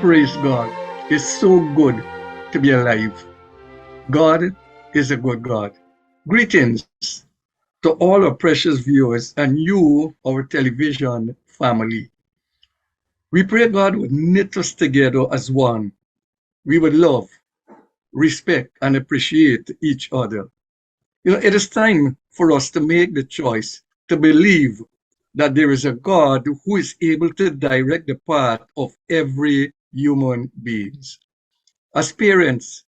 Praise God. It's so good to be alive. God is a good God. Greetings to all our precious viewers and you, our television family. We pray God would knit us together as one. We would love, respect, and appreciate each other. It is time for us to make the choice to believe that there is a God who is able to direct the path of every human being. As parents,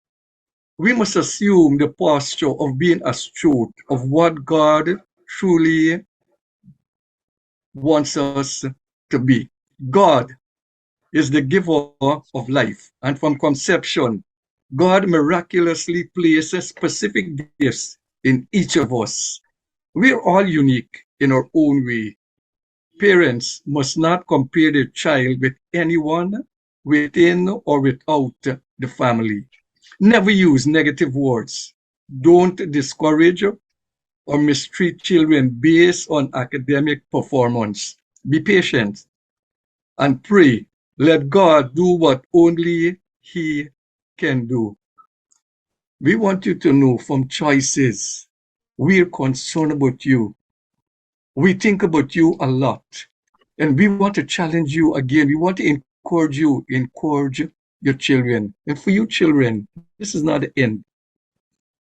we must assume the posture of being astute of what God truly wants us to be. God is the giver of life, and from conception, God miraculously places specific gifts in each of us. We're all unique in our own way. Parents must not compare their child with anyone within or without the family. Never use negative words. Don't discourage or mistreat children based on academic performance. Be patient and pray. Let God do what only He can do. We want you to know from choices, we're concerned about you. We think about you a lot. And we want to challenge you again. We want to encourage your children. And for you children, this is not the end.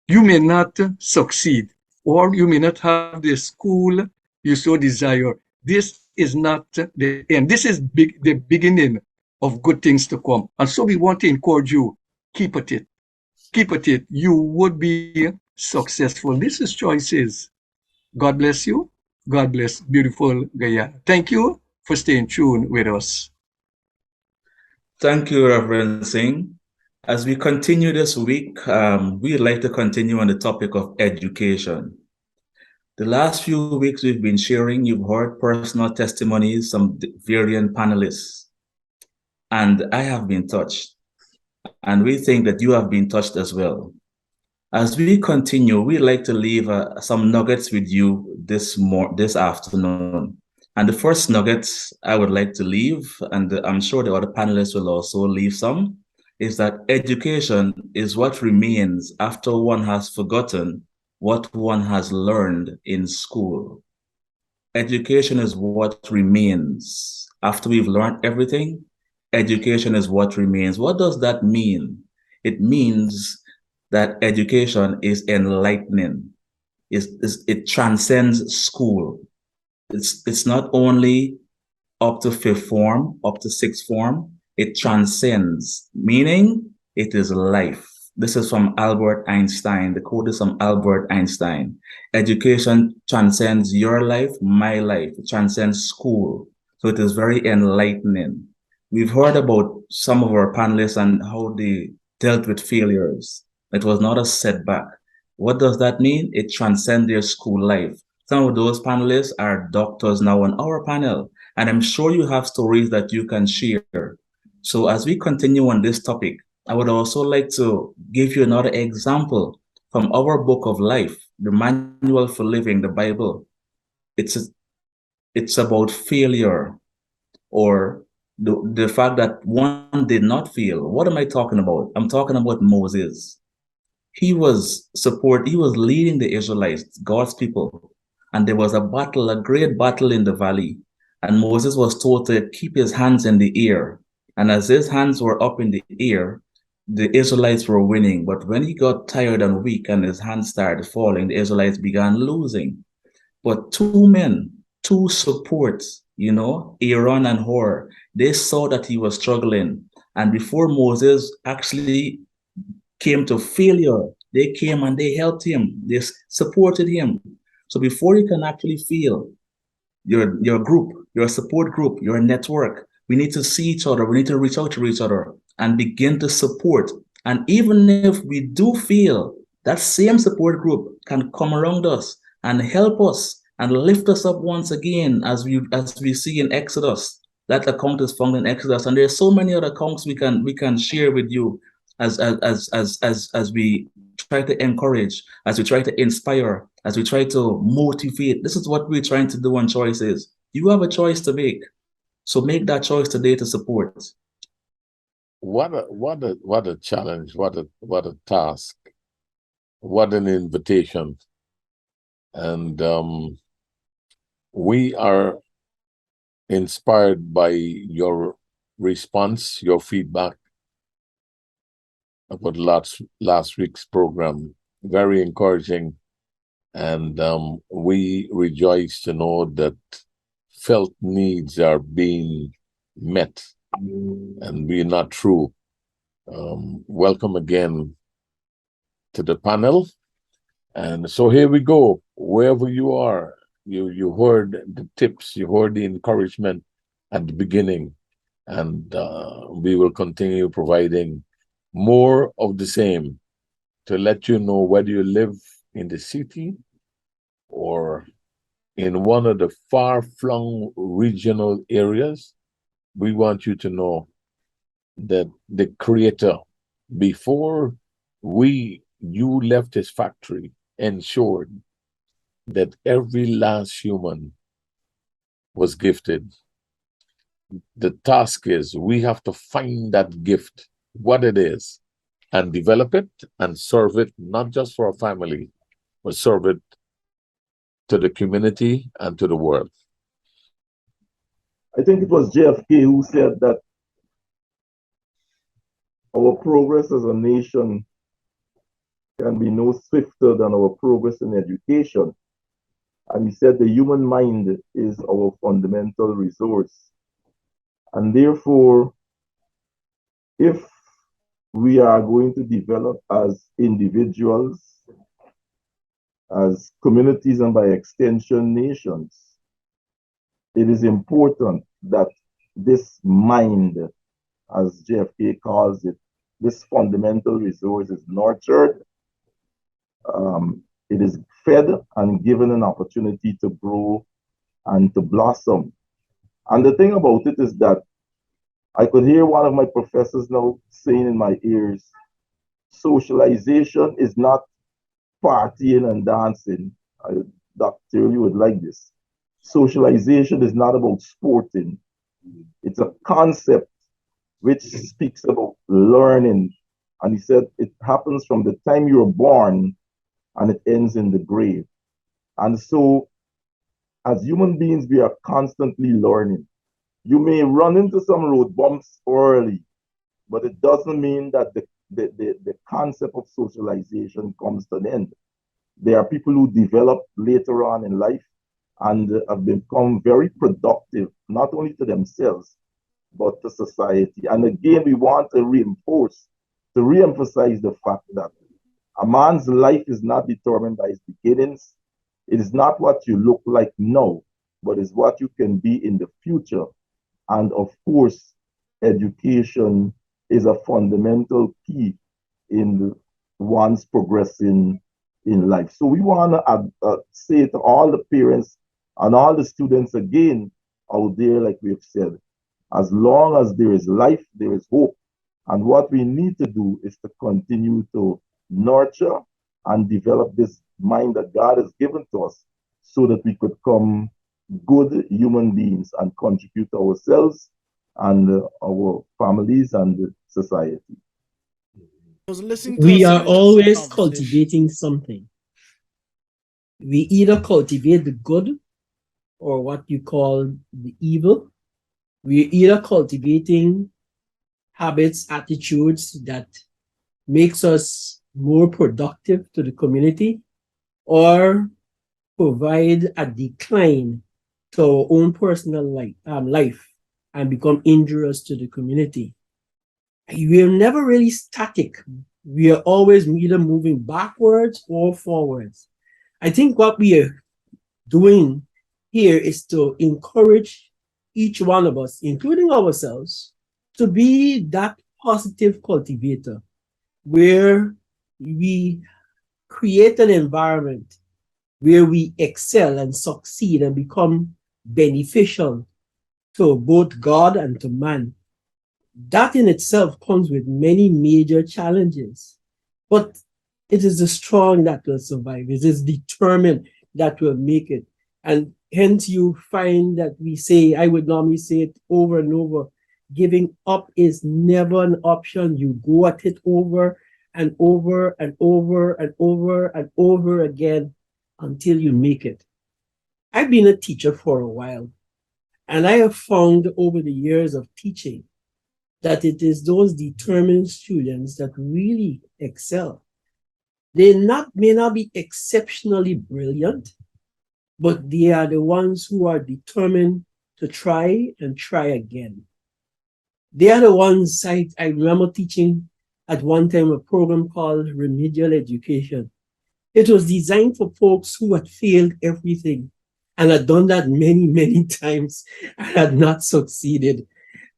You may not succeed, or you may not have the school you so desire. This is not the end. This is the beginning of good things to come. And so we want to encourage you, keep at it. Keep at it. You would be successful. This is choices. God bless you. God bless beautiful Guyana. Thank you for staying tuned with us. Thank you, Reverend Singh. As we continue this week, we'd like to continue on the topic of education. The last few weeks we've been sharing, you've heard personal testimonies, some varying panelists, and I have been touched. And we think that you have been touched as well. As we continue, we'd like to leave some nuggets with you this afternoon. And the first nuggets I would like to leave, and I'm sure the other panelists will also leave some, is that education is what remains after one has forgotten what one has learned in school. Education is what remains. After we've learned everything, education is what remains. What does that mean? It means that education is enlightening. It transcends school. It's not only up to fifth form, up to sixth form, it transcends, meaning it is life. This is from Albert Einstein. The quote is from Albert Einstein. Education transcends your life, my life. It transcends school. So it is very enlightening. We've heard about some of our panelists and how they dealt with failures. It was not a setback. What does that mean? It transcends their school life. Some of those panelists are doctors now on our panel, and I'm sure you have stories that you can share. So as we continue on this topic, I would also like to give you another example from our book of life, the Manual for Living, the Bible. It's about failure, or the fact that one did not fail. What am I talking about? I'm talking about Moses. He was leading the Israelites, God's people, and there was a great battle in the valley. And Moses was told to keep his hands in the air. And as his hands were up in the air, the Israelites were winning. But when he got tired and weak and his hands started falling, the Israelites began losing. But two men, two supports, Aaron and Hur, they saw that he was struggling. And before Moses actually came to failure, they came and they helped him. They supported him. So before you can actually fail, your group, your support group, your network, we need to see each other. We need to reach out to each other and begin to support. And even if we do fail, that same support group can come around us and help us and lift us up once again, as we see in Exodus. That account is found in Exodus, and there's so many other accounts we can share with you as we try to encourage, as we try to inspire, as we try to motivate. This is what we're trying to do on Choices. You have a choice to make. So make that choice today to support. what a challenge, what a task, what an invitation. And we are inspired by your response, your feedback about last week's program. Very encouraging. And we rejoice to know that felt needs are being met and we're not through. Welcome again to the panel. And so here we go. Wherever you are, you heard the tips, you heard the encouragement at the beginning, and we will continue providing more of the same to let you know whether you live in the city or in one of the far-flung regional areas. We want you to know that the Creator, before you left his factory, ensured that every last human was gifted. The task is we have to find that gift, what it is, and develop it and serve it not just for our family, but serve it to the community and to the world. I think it was JFK who said that our progress as a nation can be no swifter than our progress in education. And he said the human mind is our fundamental resource. And therefore, if we are going to develop as individuals, as communities, and by extension, nations, it is important that this mind, as JFK calls it, this fundamental resource is nurtured, it is fed and given an opportunity to grow and to blossom. And the thing about it is that I could hear one of my professors now saying in my ears, socialization is not partying and dancing. Dr. You would like this. Socialization is not about sporting. It's a concept which speaks about learning. And he said it happens from the time you're born and it ends in the grave. And so, as human beings, we are constantly learning. You may run into some road bumps early, but it doesn't mean that the concept of socialization comes to an end. There are people who develop later on in life and have become very productive, not only to themselves, but to society. And again, we want to re-emphasize the fact that a man's life is not determined by his beginnings. It is not what you look like now, but is what you can be in the future. And of course, education is a fundamental key in one's progressing in life. So we want to say to all the parents and all the students again out there, like we've said, as long as there is life, there is hope. And what we need to do is to continue to nurture and develop this mind that God has given to us so that we could come good human beings and contribute to ourselves and our families and society. We are always cultivating something. We either cultivate the good or what you call the evil. We're either cultivating habits, attitudes that makes us more productive to the community or provide a decline to our own personal life and become injurious to the community. We are never really static. We are always either moving backwards or forwards. I think what we are doing here is to encourage each one of us, including ourselves, to be that positive cultivator where we create an environment where we excel and succeed and become beneficial to both God and to man. That in itself comes with many major challenges, but it is the strong that will survive. It is determined that will make it. And hence you find that we say, I would normally say it over and over, Giving up is never an option. You go at it over and over and over and over and over again until you make it. I've been a teacher for a while, and I have found over the years of teaching that it is those determined students that really excel. They may not be exceptionally brilliant, but they are the ones who are determined to try and try again. They are the ones I remember teaching at one time a program called Remedial Education. It was designed for folks who had failed everything and had done that many, many times and had not succeeded.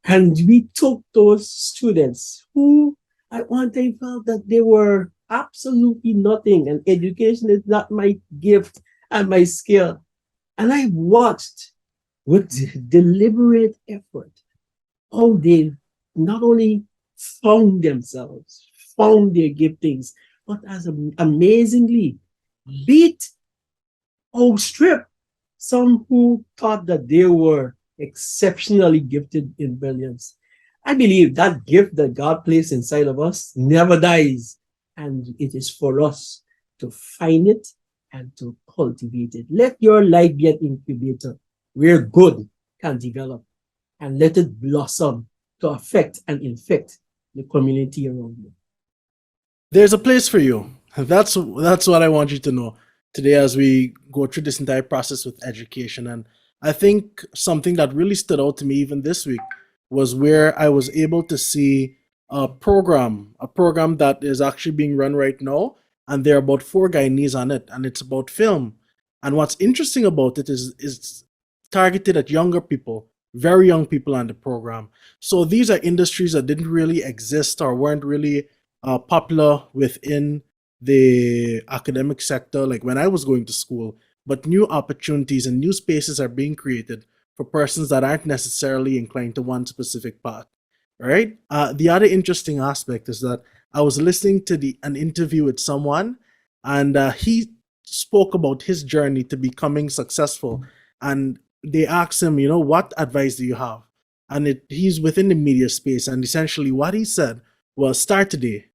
And we took those students who at one time felt that they were absolutely nothing and education is not my gift and my skill. And I watched with deliberate effort how they not only found themselves, found their giftings, but as amazingly beat, outstrip some who thought that they were exceptionally gifted in brilliance. I believe that gift that God placed inside of us never dies, and it is for us to find it and to cultivate it. Let your life be an incubator where good can develop, and let it blossom to affect and infect the community around you. There's a place for you. That's what I want you to know today as we go through this entire process with education. And I think something that really stood out to me even this week was where I was able to see a program that is actually being run right now, and there are about 4 Guyanese on it, and it's about film. And what's interesting about it is it's targeted at younger people, very young people on the program. So these are industries that didn't really exist or weren't really popular within the academic sector, like when I was going to school, but new opportunities and new spaces are being created for persons that aren't necessarily inclined to one specific path, right? The other interesting aspect is that I was listening to an interview with someone, and he spoke about his journey to becoming successful. And they asked him, what advice do you have? And he's within the media space, and essentially what he said was start today.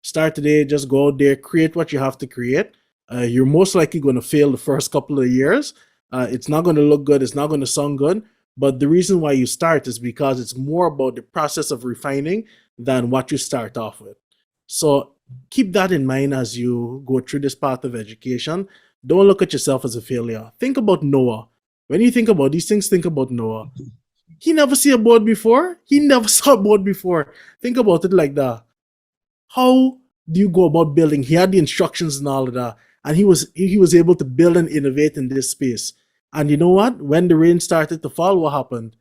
Start today, just go out there, create what you have to create. You're most likely going to fail the first couple of years. It's not going to look good. It's not going to sound good. But the reason why you start is because it's more about the process of refining than what you start off with. So keep that in mind as you go through this path of education. Don't look at yourself as a failure. Think about Noah. When you think about these things, think about Noah. He never saw a boat before. He never saw a boat before. Think about it like that. How do you go about building? He had the instructions and all of that, and he was able to build and innovate in this space. And you know what? When the rain started to fall, what happened?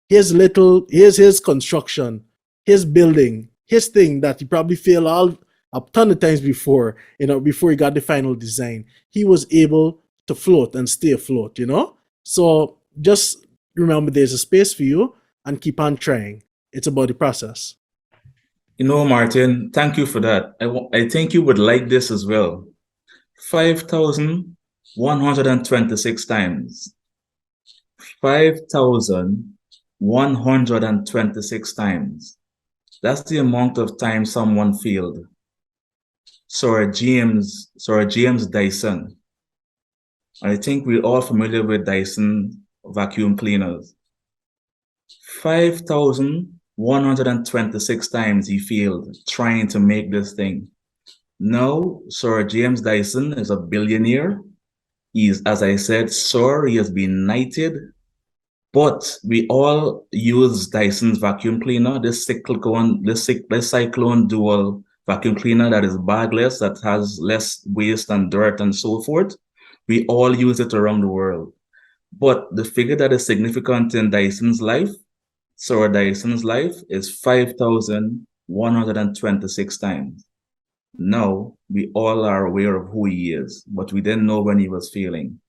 Here's his construction, his building, his thing that he probably failed a ton of times before, before he got the final design. He was able to float and stay afloat, So just remember there's a space for you and keep on trying. It's about the process. Martin, thank you for that. I think you would like this as well. 5,126 times. 5,126 times. That's the amount of time someone failed. Sir James Dyson. I think we're all familiar with Dyson vacuum cleaners. 5,126 times he failed trying to make this thing. Now, Sir James Dyson is a billionaire. He's, as I said, he has been knighted. But we all use Dyson's vacuum cleaner, this cyclone dual vacuum cleaner that is bagless, that has less waste and dirt and so forth. We all use it around the world. But the figure that is significant in Dyson's life, Sir Dyson's life, is 5,126 times. Now, we all are aware of who he is, but we didn't know when he was failing.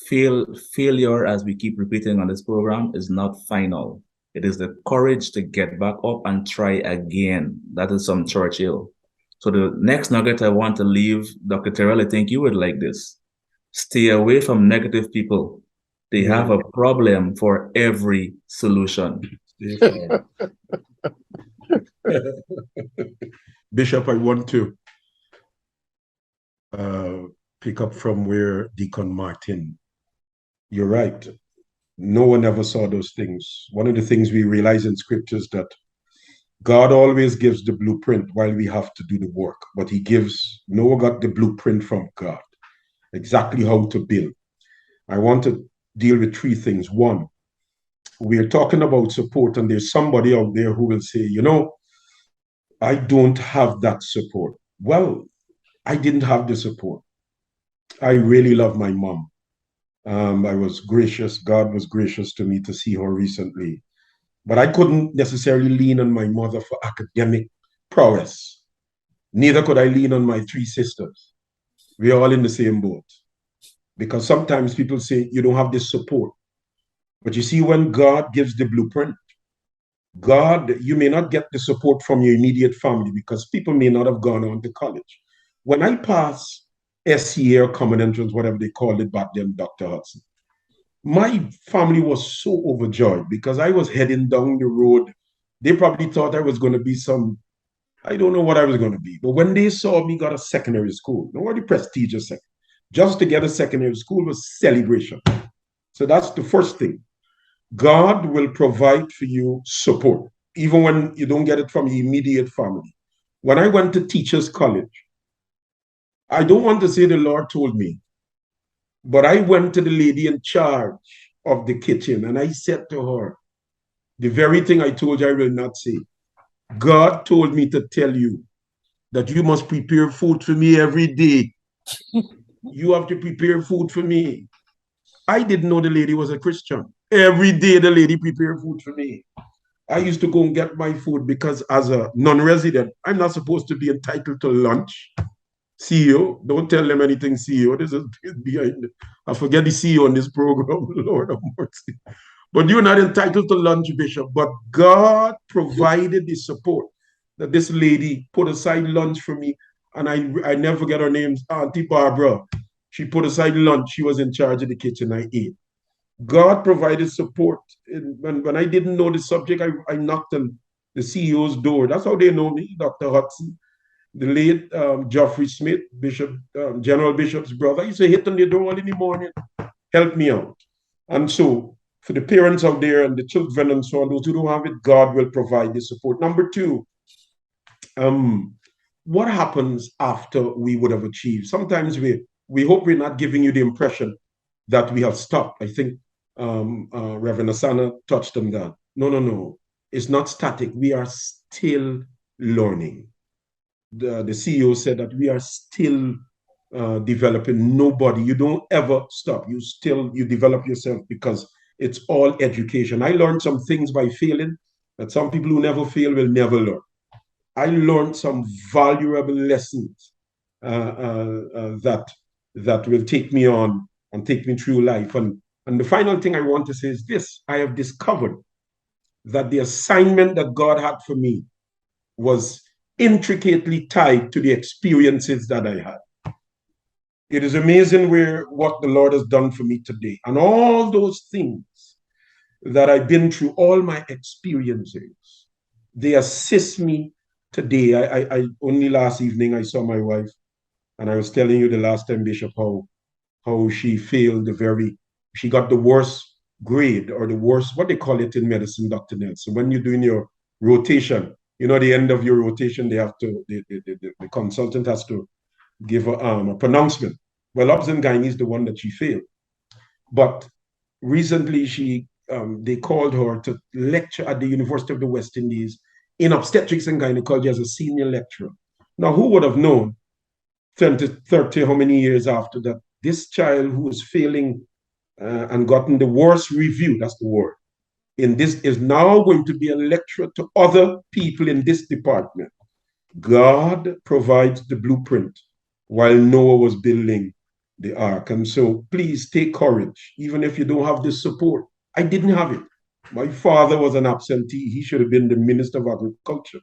Failure, as we keep repeating on this program, is not final. It is the courage to get back up and try again. That is some Churchill. So the next nugget I want to leave, Dr. Terrell, I think you would like this. Stay away from negative people. They have a problem for every solution. Bishop, I want to pick up from where Deacon Martin. You're right. No one ever saw those things. One of the things we realize in scriptures that God always gives the blueprint while we have to do the work, but Noah got the blueprint from God, exactly how to build. I want to deal with three things. One, we're talking about support, and there's somebody out there who will say, I don't have that support. Well, I didn't have the support. I really love my mom. I was gracious. God was gracious to me to see her recently. But I couldn't necessarily lean on my mother for academic prowess. Neither could I lean on my three sisters. We're all in the same boat. Because sometimes people say you don't have this support. But you see, when God gives the blueprint, you may not get the support from your immediate family because people may not have gone on to college. When I passed SCA or Common Entrance, whatever they called it back then, Dr. Hudson, my family was so overjoyed because I was heading down the road. They probably thought I was going to be I don't know what I was going to be. But when they saw me got a secondary school, not the prestigious second, just to get a secondary school was celebration. So that's the first thing. God will provide for you support, even when you don't get it from your immediate family. When I went to Teachers College, I don't want to say the Lord told me, but I went to the lady in charge of the kitchen and I said to her, the very thing I told you I will not say. God told me to tell you that you must prepare food for me every day. You have to prepare food for me. I didn't know the lady was a Christian. Every day the lady prepared food for me. I used to go and get my food because as a non-resident, I'm not supposed to be entitled to lunch. CEO, don't tell them anything, CEO. This is behind it. I forget the CEO on this program, Lord of mercy. But you're not entitled to lunch, Bishop. But God provided the support that this lady put aside lunch for me. And I never forget her name, Auntie Barbara. She put aside lunch. She was in charge of the kitchen. I ate. God provided support. When I didn't know the subject, I knocked on the CEO's door. That's how they know me, Dr. Hudson. The late Geoffrey Smith, General Bishop's brother, he used to hit on the door in the morning, help me out. And so, for the parents out there and the children and so on, those who don't have it, God will provide the support. Number two, what happens after we would have achieved? Sometimes we hope we're not giving you the impression that we have stopped. I think Reverend Asana touched on that. No. It's not static. We are still learning. The CEO said that we are still developing. Nobody, you don't ever stop. You develop yourself because it's all education. I learned some things by failing that some people who never fail will never learn. I learned some valuable lessons that will take me on and take me through life. And the final thing I want to say is this: I have discovered that the assignment that God had for me was intricately tied to the experiences that I had. It is amazing what the Lord has done for me today. And all those things that I've been through, all my experiences, they assist me today. I only last evening I saw my wife, and I was telling you the last time, Bishop, how she failed she got the worst grade, or the worst, what they call it in medicine, Dr. Nelson. When you're doing your rotation, the end of your rotation, they have to, the consultant has to give a pronouncement. Well, Obs and Gynae is the one that she failed. But recently they called her to lecture at the University of the West Indies in obstetrics and gynecology as a senior lecturer. Now, who would have known 20, 30, how many years after that, this child who was failing and gotten the worst review, that's the word, in this, is now going to be a lecturer to other people in this department. God provides the blueprint while Noah was building the ark. And so please take courage, even if you don't have the support. I didn't have it. My father was an absentee. He should have been the Minister of Agriculture.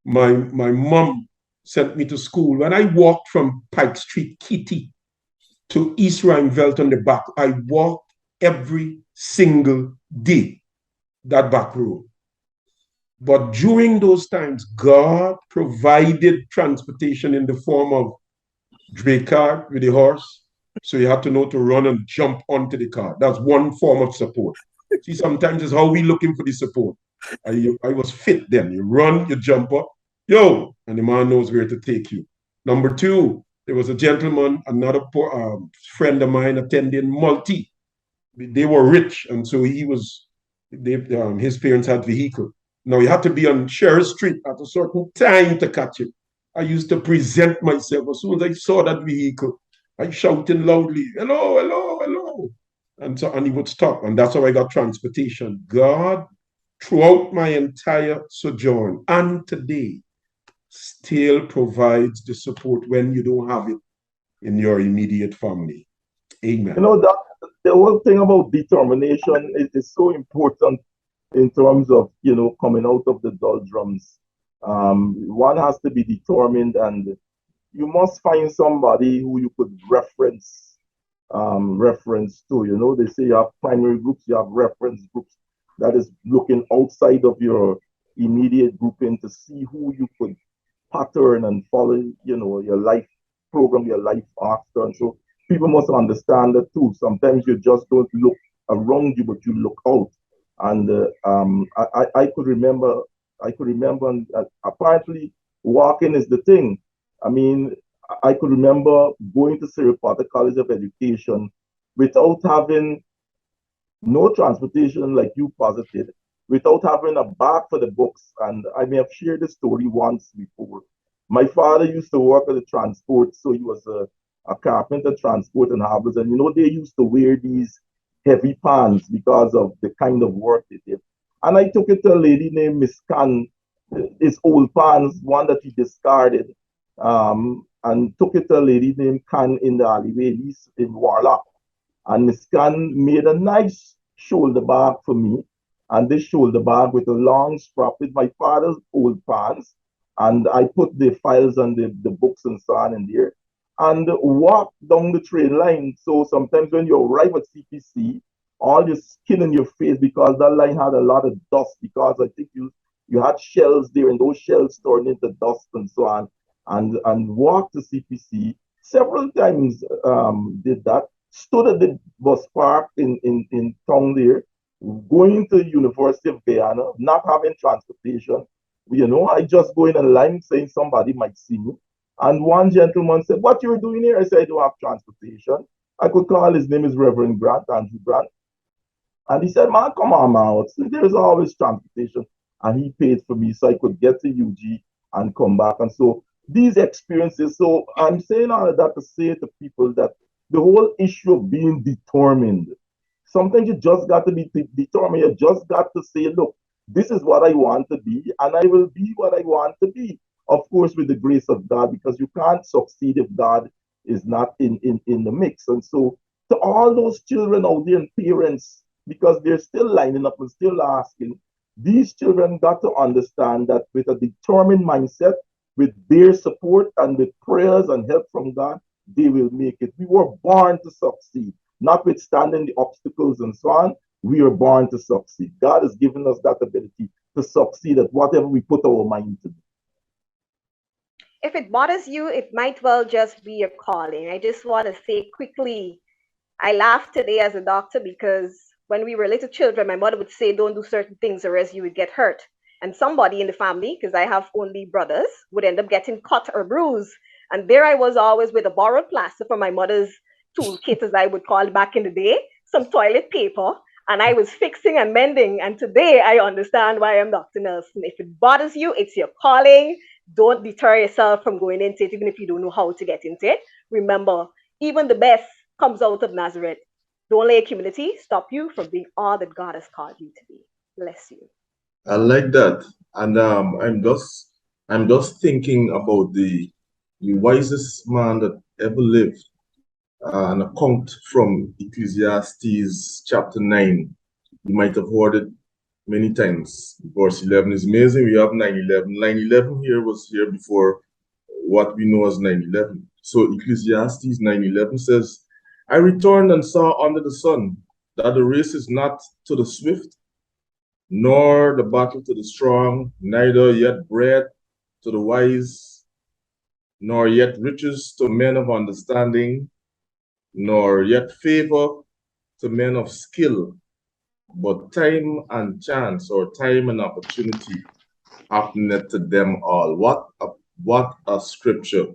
My mom sent me to school. When I walked from Pike Street, Kitty, to East Rheinveld on the back, I walked every single day that back road. But during those times, God provided transportation in the form of Dray cart with the horse. So you had to know to run and jump onto the car. That's one form of support. See, sometimes it's how we looking for the support. I was fit then. You run, you jump up, yo, and the man knows where to take you. Number two, there was a gentleman, another friend of mine attending multi. They were rich, and so his parents had vehicle. Now you had to be on Sherry Street at a certain time to catch it. I used to present myself. As soon as I saw that vehicle, I shouting loudly, hello, hello, hello. And he would stop. And that's how I got transportation. God, throughout my entire sojourn and today, still provides the support when you don't have it in your immediate family. Amen. You know, that the whole thing about determination is so important in terms of, you know, coming out of the doldrums. One has to be determined, and you must find somebody who you could reference to. You know, they say you have primary groups, you have reference groups, that is looking outside of your immediate grouping to see who you could pattern and follow, you know, your life program, your life after. And so people must understand that too. Sometimes you just don't look around you, but you look out. And I could remember, apparently walking is the thing. I mean, I could remember going to Sierra Potter College of Education without having no transportation like you posited, without having a bag for the books. And I may have shared this story once before. My father used to work at the transport, so he was a carpenter, transport and harbors. And you know, they used to wear these heavy pants because of the kind of work they did. And I took it to a lady named Miss Khan, his old pants, one that he discarded, and took it to a lady named Khan in the alleyway, in Warlock. And Miss Khan made a nice shoulder bag for me. And this shoulder bag with a long strap with my father's old pants. And I put the files and the books and so on in there and walk down the train line. So sometimes when you arrive at CPC, all your skin in your face because that line had a lot of dust because I think you had shells there and those shells turned into dust and so on. And walked to CPC several times, did that. Stood at the bus park in town there, going to University of Guyana, not having transportation. You know, I just go in a line saying somebody might see me. And one gentleman said, what you're doing here? I said, I don't have transportation. I could call, his name is Reverend Grant, Andrew Grant. And he said, man, come on now. There's always transportation. And he paid for me so I could get to UG and come back. And so these experiences, so I'm saying all of that to say to people that the whole issue of being determined, sometimes you just got to be determined. You just got to say, look, this is what I want to be, and I will be what I want to be. Of course, with the grace of God, because you can't succeed if God is not in the mix. And so to all those children out there and parents, because they're still lining up and still asking, these children got to understand that with a determined mindset, with their support and with prayers and help from God, they will make it. We were born to succeed, notwithstanding the obstacles and so on. We are born to succeed. God has given us that ability to succeed at whatever we put our mind to do. If it bothers you, it might well just be a calling. I just want to say quickly, I laughed today as a doctor because when we were little children, my mother would say, don't do certain things or else you would get hurt. And somebody in the family, because I have only brothers, would end up getting cut or bruised. And there I was always with a borrowed plaster from my mother's toolkit, as I would call it back in the day, some toilet paper, and I was fixing and mending. And today I understand why I'm Dr. Nelson. If it bothers you, it's your calling. Don't deter yourself from going into it, even if you don't know how to get into it. Remember, even the best comes out of Nazareth. Don't let humility stop you from being all that God has called you to be. Bless you. I like that. And I'm just thinking about the wisest man that ever lived. An account from Ecclesiastes chapter 9. You might have heard it many times. Verse 11 is amazing. We have 9/11. 9/11 here was here before what we know as 9/11. So Ecclesiastes 9:11 says, I returned and saw under the sun that the race is not to the swift, nor the battle to the strong, neither yet bread to the wise, nor yet riches to men of understanding, nor yet favor to men of skill, but time and chance, or time and opportunity, happeneth to them all. What a scripture.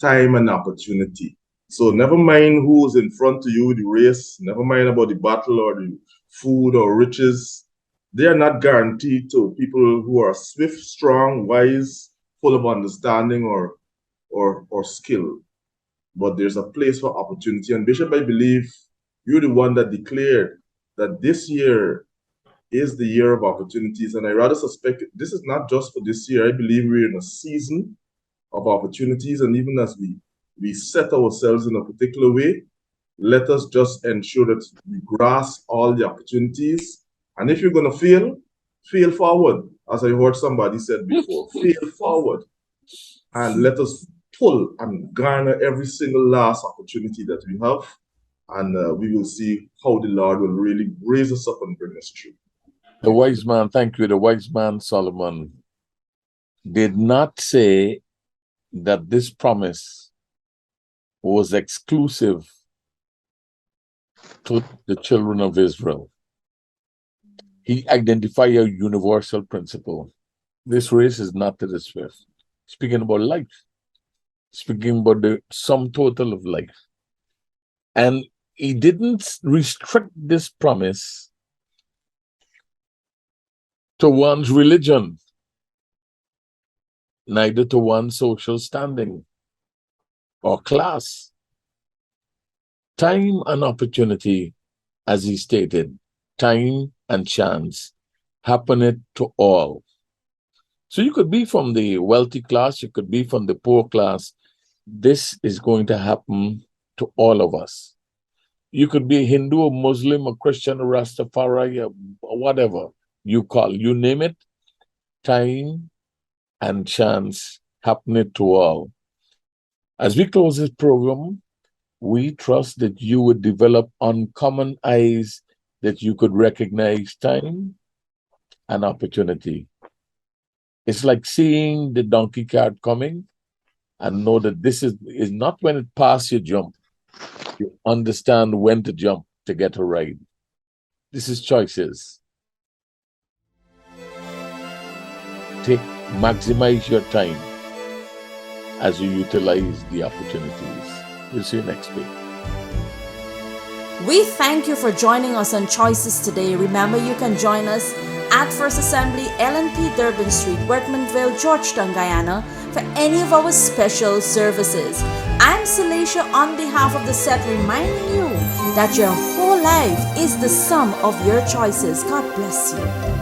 Time and opportunity. So never mind who's in front of you with the race, never mind about the battle or the food or riches. They are not guaranteed to people who are swift, strong, wise, full of understanding or skill. But there's a place for opportunity. And Bishop, I believe you're the one that declared that this year is the year of opportunities. And I rather suspect this is not just for this year. I believe we're in a season of opportunities. And even as we set ourselves in a particular way, let us just ensure that we grasp all the opportunities. And if you're going to fail forward. As I heard somebody said before, fail forward. And let us pull and garner every single last opportunity that we have. And we will see how the Lord will really raise us up and bring us through. The wise man, thank you. The wise man, Solomon, did not say that this promise was exclusive to the children of Israel. He identified a universal principle. This race is not to the swift. Speaking about life, speaking about the sum total of life. And he didn't restrict this promise to one's religion, neither to one's social standing or class. Time and opportunity, as he stated, time and chance happeneth to all. So you could be from the wealthy class, you could be from the poor class. This is going to happen to all of us. You could be Hindu or Muslim or Christian or Rastafari or whatever you call, you name it. Time and chance happeneth to all. As we close this program, we trust that you would develop uncommon eyes that you could recognize time and opportunity. It's like seeing the donkey cart coming and know that this is not when it passes you jump. You understand when to jump to get a ride. This is choices. Maximize your time as you utilize the opportunities. We'll see you next week. We thank you for joining us on Choices today. Remember, you can join us at First Assembly, LNP Durban Street, Workmanville, Georgetown, Guyana, for any of our special services. I'm Celacia on behalf of the set, reminding you that your whole life is the sum of your choices. God bless you.